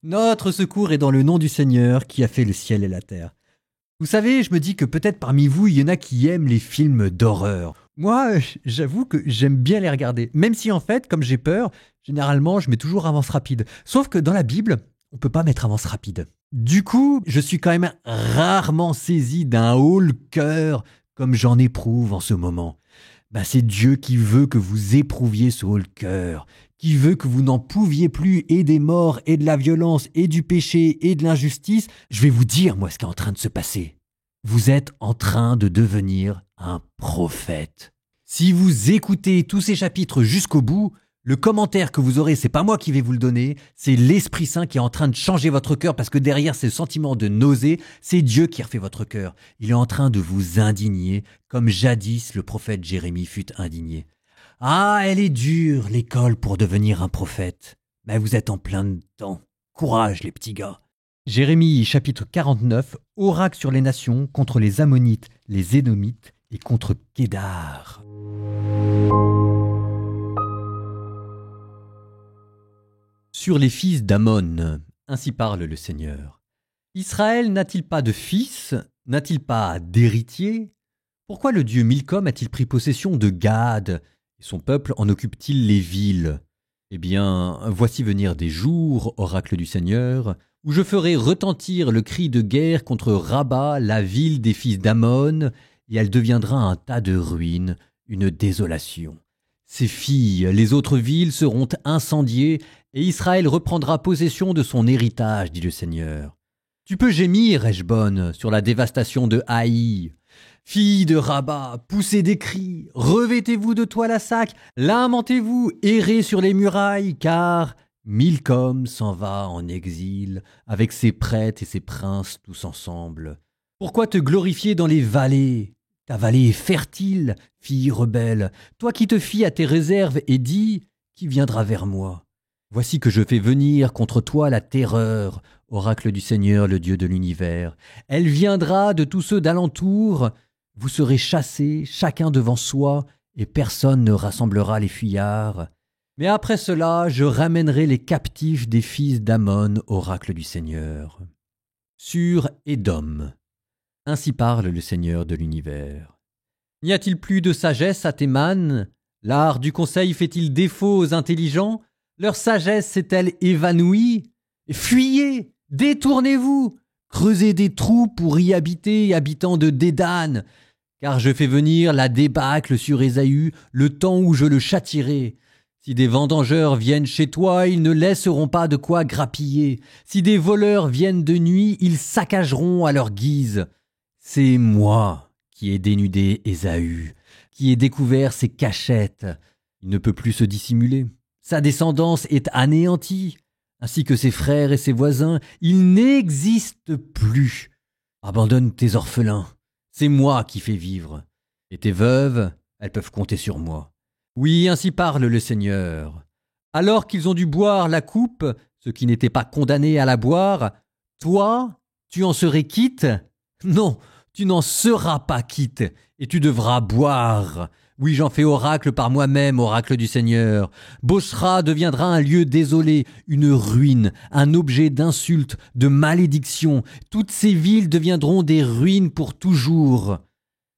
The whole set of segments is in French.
Notre secours est dans le nom du Seigneur qui a fait le ciel et la terre. Vous savez, je me dis que peut-être parmi vous, il y en a qui aiment les films d'horreur. Moi, j'avoue que j'aime bien les regarder. Même si en fait, comme j'ai peur, généralement, je mets toujours avance rapide. Sauf que dans la Bible, on peut pas mettre avance rapide. Du coup, je suis quand même rarement saisi d'un haut-le-cœur comme j'en éprouve en ce moment. C'est Dieu qui veut que vous éprouviez ce haut-le-cœur, qui veut que vous n'en pouviez plus et des morts et de la violence et du péché et de l'injustice. Je vais vous dire, moi, ce qui est en train de se passer. Vous êtes en train de devenir un prophète. Si vous écoutez tous ces chapitres jusqu'au bout, le commentaire que vous aurez, c'est pas moi qui vais vous le donner, c'est l'Esprit Saint qui est en train de changer votre cœur parce que derrière ce sentiment de nausée, c'est Dieu qui refait votre cœur. Il est en train de vous indigner comme jadis le prophète Jérémie fut indigné. Ah, elle est dure, l'école pour devenir un prophète. Mais vous êtes en plein dedans. Courage, les petits gars. Jérémie, chapitre 49, oracle sur les nations contre les Ammonites, les Édomites et contre Kédar. Sur les fils d'Ammon, ainsi parle le Seigneur. Israël n'a-t-il pas de fils? N'a-t-il pas d'héritier? Pourquoi le dieu Milcom a-t-il pris possession de Gad? Et son peuple en occupe-t-il les villes? Eh bien, voici venir des jours, oracle du Seigneur, où je ferai retentir le cri de guerre contre Rabat, la ville des fils d'Ammon, et elle deviendra un tas de ruines, une désolation. Ses filles, les autres villes, seront incendiées, et Israël reprendra possession de son héritage, dit le Seigneur. Tu peux gémir, Heshbon, sur la dévastation de Haï. Filles de Rabat, poussez des cris, revêtez-vous de toile à sac, lamentez-vous, errez sur les murailles, car Milcom s'en va en exil, avec ses prêtres et ses princes tous ensemble. Pourquoi te glorifier dans les vallées? Ta vallée est fertile, fille rebelle, toi qui te fies à tes réserves et dis, qui viendra vers moi? Voici que je fais venir contre toi la terreur, oracle du Seigneur, le Dieu de l'univers. Elle viendra de tous ceux d'alentour. Vous serez chassés, chacun devant soi, et personne ne rassemblera les fuyards. Mais après cela, je ramènerai les captifs des fils d'Ammon, oracle du Seigneur. Sur Édom, ainsi parle le Seigneur de l'univers. N'y a-t-il plus de sagesse à Théman? L'art du conseil fait-il défaut aux intelligents? Leur sagesse s'est-elle évanouie? Fuyez, détournez-vous, creusez des trous pour y habiter, habitants de Dédan, car je fais venir la débâcle sur Ésaü, le temps où je le châtierai. Si des vendangeurs viennent chez toi, ils ne laisseront pas de quoi grappiller. Si des voleurs viennent de nuit, ils saccageront à leur guise. C'est moi qui ai dénudé Ésaü, qui ai découvert ses cachettes. Il ne peut plus se dissimuler. Sa descendance est anéantie, ainsi que ses frères et ses voisins. Il n'existe plus. Abandonne tes orphelins. C'est moi qui fais vivre. Et tes veuves, elles peuvent compter sur moi. Oui, ainsi parle le Seigneur. Alors qu'ils ont dû boire la coupe, ceux qui n'étaient pas condamnés à la boire, toi, tu en serais quitte? Non, tu n'en seras pas quitte, et tu devras boire. Oui, j'en fais oracle par moi-même, oracle du Seigneur. Bosra deviendra un lieu désolé, une ruine, un objet d'insulte, de malédiction. Toutes ces villes deviendront des ruines pour toujours.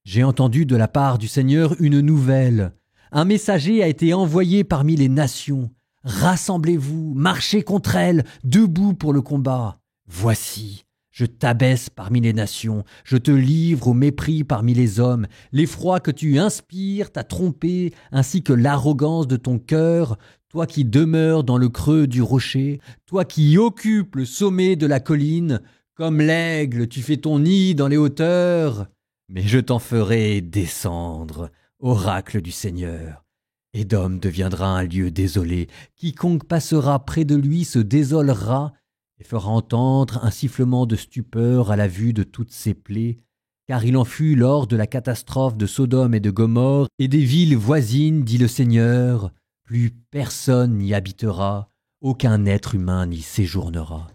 J'ai entendu de la part du Seigneur une nouvelle. Un messager a été envoyé parmi les nations. Rassemblez-vous, marchez contre elles, debout pour le combat. Voici. Je t'abaisse parmi les nations, je te livre au mépris parmi les hommes. L'effroi que tu inspires t'a trompé, ainsi que l'arrogance de ton cœur, toi qui demeures dans le creux du rocher, toi qui occupes le sommet de la colline, comme l'aigle, tu fais ton nid dans les hauteurs. Mais je t'en ferai descendre, oracle du Seigneur. Édom deviendra un lieu désolé, quiconque passera près de lui se désolera, et fera entendre un sifflement de stupeur à la vue de toutes ses plaies, car il en fut lors de la catastrophe de Sodome et de Gomorrhe et des villes voisines, dit le Seigneur. Plus personne n'y habitera, aucun être humain n'y séjournera.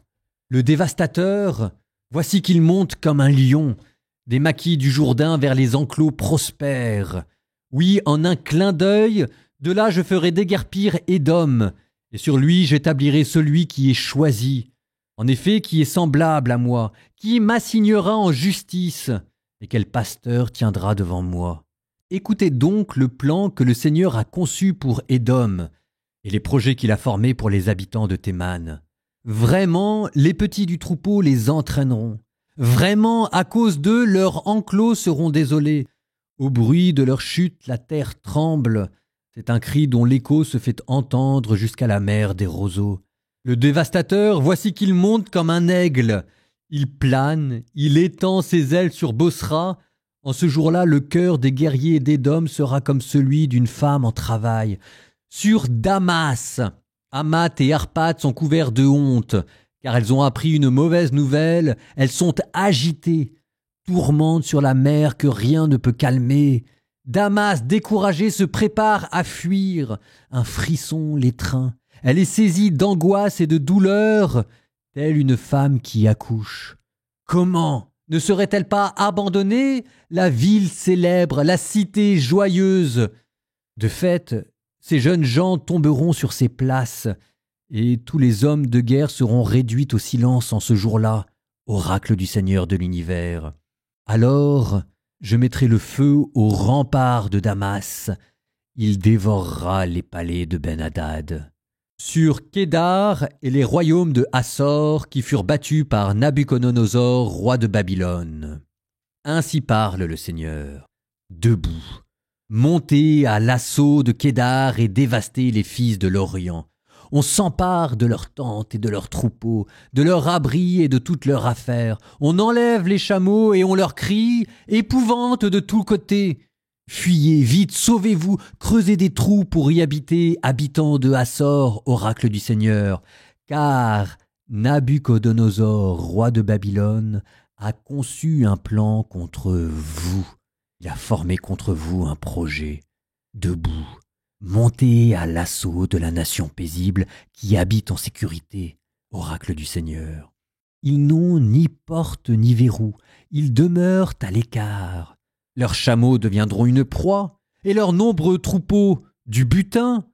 Le dévastateur, voici qu'il monte comme un lion, des maquis du Jourdain vers les enclos prospères. Oui, en un clin d'œil, de là je ferai déguerpir Édom, et sur lui j'établirai celui qui est choisi. En effet, qui est semblable à moi? Qui m'assignera en justice? Et quel pasteur tiendra devant moi? Écoutez donc le plan que le Seigneur a conçu pour Édom et les projets qu'il a formés pour les habitants de Théman. Vraiment, les petits du troupeau les entraîneront. Vraiment, à cause d'eux, leurs enclos seront désolés. Au bruit de leur chute, la terre tremble. C'est un cri dont l'écho se fait entendre jusqu'à la mer des roseaux. Le dévastateur, voici qu'il monte comme un aigle. Il plane, il étend ses ailes sur Bosra. En ce jour-là, le cœur des guerriers d'Édom sera comme celui d'une femme en travail. Sur Damas, Hamath et Arpad sont couverts de honte, car elles ont appris une mauvaise nouvelle, elles sont agitées, tourmentent sur la mer que rien ne peut calmer. Damas, découragée, se prépare à fuir. Un frisson l'étreint. Elle est saisie d'angoisse et de douleur, telle une femme qui accouche. Comment ne serait-elle pas abandonnée, la ville célèbre, la cité joyeuse? De fait, ces jeunes gens tomberont sur ces places, et tous les hommes de guerre seront réduits au silence en ce jour-là, oracle du Seigneur de l'univers. Alors, je mettrai le feu aux remparts de Damas, il dévorera les palais de Ben-Hadad. Sur Kédar et les royaumes de Hassor qui furent battus par Nabuchodonosor, roi de Babylone. Ainsi parle le Seigneur. Debout, montez à l'assaut de Kédar et dévastez les fils de l'Orient. On s'empare de leurs tentes et de leurs troupeaux, de leurs abris et de toutes leurs affaires. On enlève les chameaux et on leur crie « Épouvante de tous côtés !» Fuyez, vite, sauvez-vous, creusez des trous pour y habiter, habitants de Hassor, oracle du Seigneur, car Nabuchodonosor, roi de Babylone, a conçu un plan contre vous. Il a formé contre vous un projet. Debout, montez à l'assaut de la nation paisible qui habite en sécurité, oracle du Seigneur. Ils n'ont ni porte ni verrou, ils demeurent à l'écart. Leurs chameaux deviendront une proie, et leurs nombreux troupeaux du butin.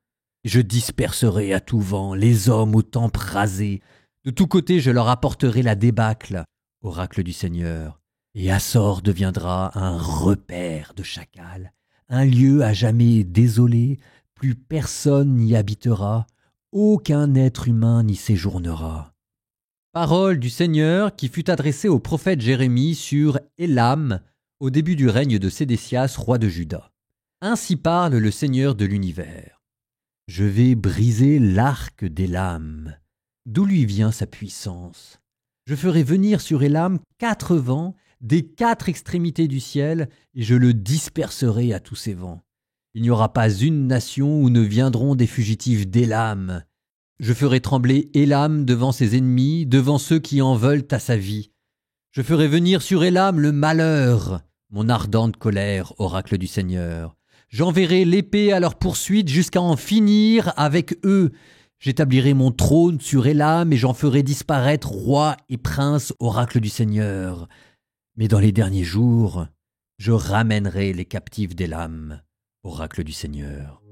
Je disperserai à tout vent les hommes aux tempes rasées. De tous côtés je leur apporterai la débâcle, oracle du Seigneur. Et Hassor deviendra un repère de chacals, un lieu à jamais désolé, plus personne n'y habitera, aucun être humain n'y séjournera. Parole du Seigneur qui fut adressée au prophète Jérémie sur Élam, au début du règne de Sédécias, roi de Juda. Ainsi parle le Seigneur de l'univers. Je vais briser l'arc d'Élam. D'où lui vient sa puissance? Je ferai venir sur Élam 4 vents des 4 extrémités du ciel, et je le disperserai à tous ces vents. Il n'y aura pas une nation où ne viendront des fugitifs d'Élam. Je ferai trembler Élam devant ses ennemis, devant ceux qui en veulent à sa vie. Je ferai venir sur Élam le malheur, mon ardente colère, oracle du Seigneur. J'enverrai l'épée à leur poursuite jusqu'à en finir avec eux. J'établirai mon trône sur Élam et j'en ferai disparaître roi et prince, oracle du Seigneur. Mais dans les derniers jours, je ramènerai les captifs d'Élam, oracle du Seigneur.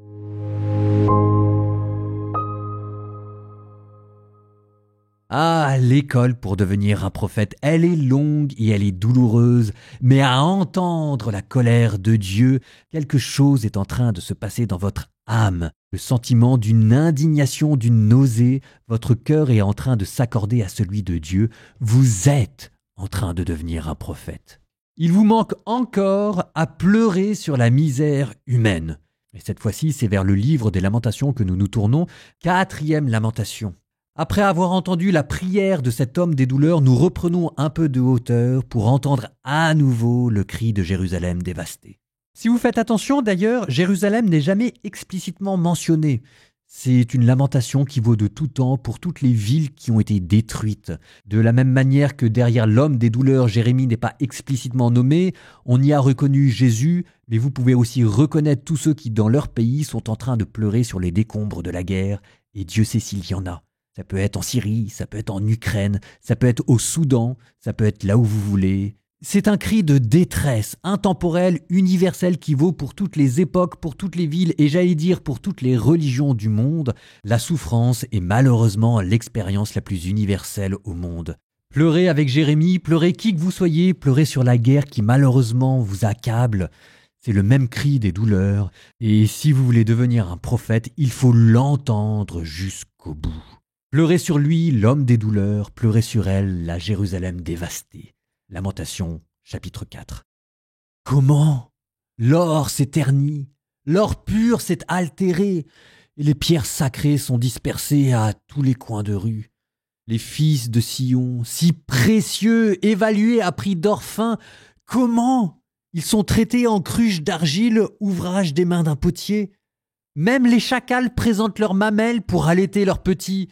Ah, l'école pour devenir un prophète, elle est longue et elle est douloureuse, mais à entendre la colère de Dieu, quelque chose est en train de se passer dans votre âme. Le sentiment d'une indignation, d'une nausée, votre cœur est en train de s'accorder à celui de Dieu. Vous êtes en train de devenir un prophète. Il vous manque encore à pleurer sur la misère humaine. Et cette fois-ci, c'est vers le livre des Lamentations que nous nous tournons, 4e lamentation. Après avoir entendu la prière de cet homme des douleurs, nous reprenons un peu de hauteur pour entendre à nouveau le cri de Jérusalem dévastée. Si vous faites attention d'ailleurs, Jérusalem n'est jamais explicitement mentionnée. C'est une lamentation qui vaut de tout temps pour toutes les villes qui ont été détruites. De la même manière que derrière l'homme des douleurs, Jérémie n'est pas explicitement nommé, on y a reconnu Jésus, mais vous pouvez aussi reconnaître tous ceux qui dans leur pays sont en train de pleurer sur les décombres de la guerre, et Dieu sait s'il y en a. Ça peut être en Syrie, ça peut être en Ukraine, ça peut être au Soudan, ça peut être là où vous voulez. C'est un cri de détresse, intemporel, universel, qui vaut pour toutes les époques, pour toutes les villes et j'allais dire pour toutes les religions du monde. La souffrance est malheureusement l'expérience la plus universelle au monde. Pleurez avec Jérémie, pleurez qui que vous soyez, pleurez sur la guerre qui malheureusement vous accable. C'est le même cri des douleurs, et si vous voulez devenir un prophète, il faut l'entendre jusqu'au bout. Pleurez sur lui, l'homme des douleurs, pleurez sur elle, la Jérusalem dévastée. Lamentation, chapitre 4. Comment? L'or s'est terni, l'or pur s'est altéré, et les pierres sacrées sont dispersées à tous les coins de rue. Les fils de Sion, si précieux, évalués à prix d'or fin, comment? Ils sont traités en cruches d'argile, ouvrage des mains d'un potier. Même les chacals présentent leurs mamelles pour allaiter leurs petits.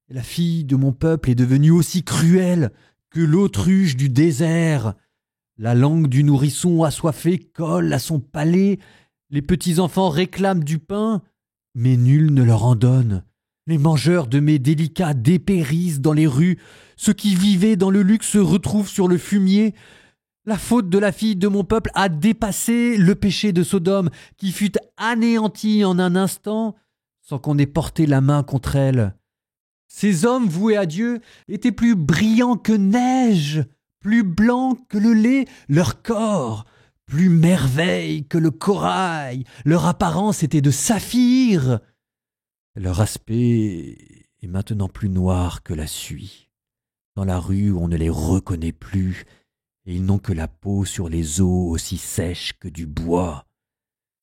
La fille de mon peuple est devenue aussi cruelle que l'autruche du désert. La langue du nourrisson assoiffé colle à son palais. Les petits-enfants réclament du pain, mais nul ne leur en donne. Les mangeurs de mes délicats dépérissent dans les rues. Ceux qui vivaient dans le luxe se retrouvent sur le fumier. La faute de la fille de mon peuple a dépassé le péché de Sodome, qui fut anéanti en un instant, sans qu'on ait porté la main contre elle. Ces hommes voués à Dieu étaient plus brillants que neige, plus blancs que le lait, leur corps, plus merveille que le corail, leur apparence était de saphir. Leur aspect est maintenant plus noir que la suie. Dans la rue, on ne les reconnaît plus, et ils n'ont que la peau sur les os aussi sèche que du bois.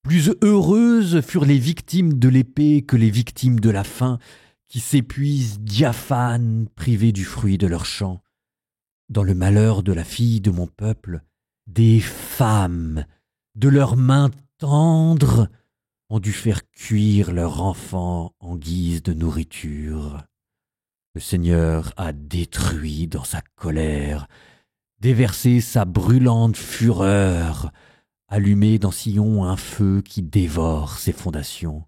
Plus heureuses furent les victimes de l'épée que les victimes de la faim, qui s'épuisent diaphanes, privés du fruit de leur champ. Dans le malheur de la fille de mon peuple, des femmes, de leurs mains tendres, ont dû faire cuire leur enfant en guise de nourriture. Le Seigneur a détruit dans sa colère, déversé sa brûlante fureur, allumé dans Sion un feu qui dévore ses fondations.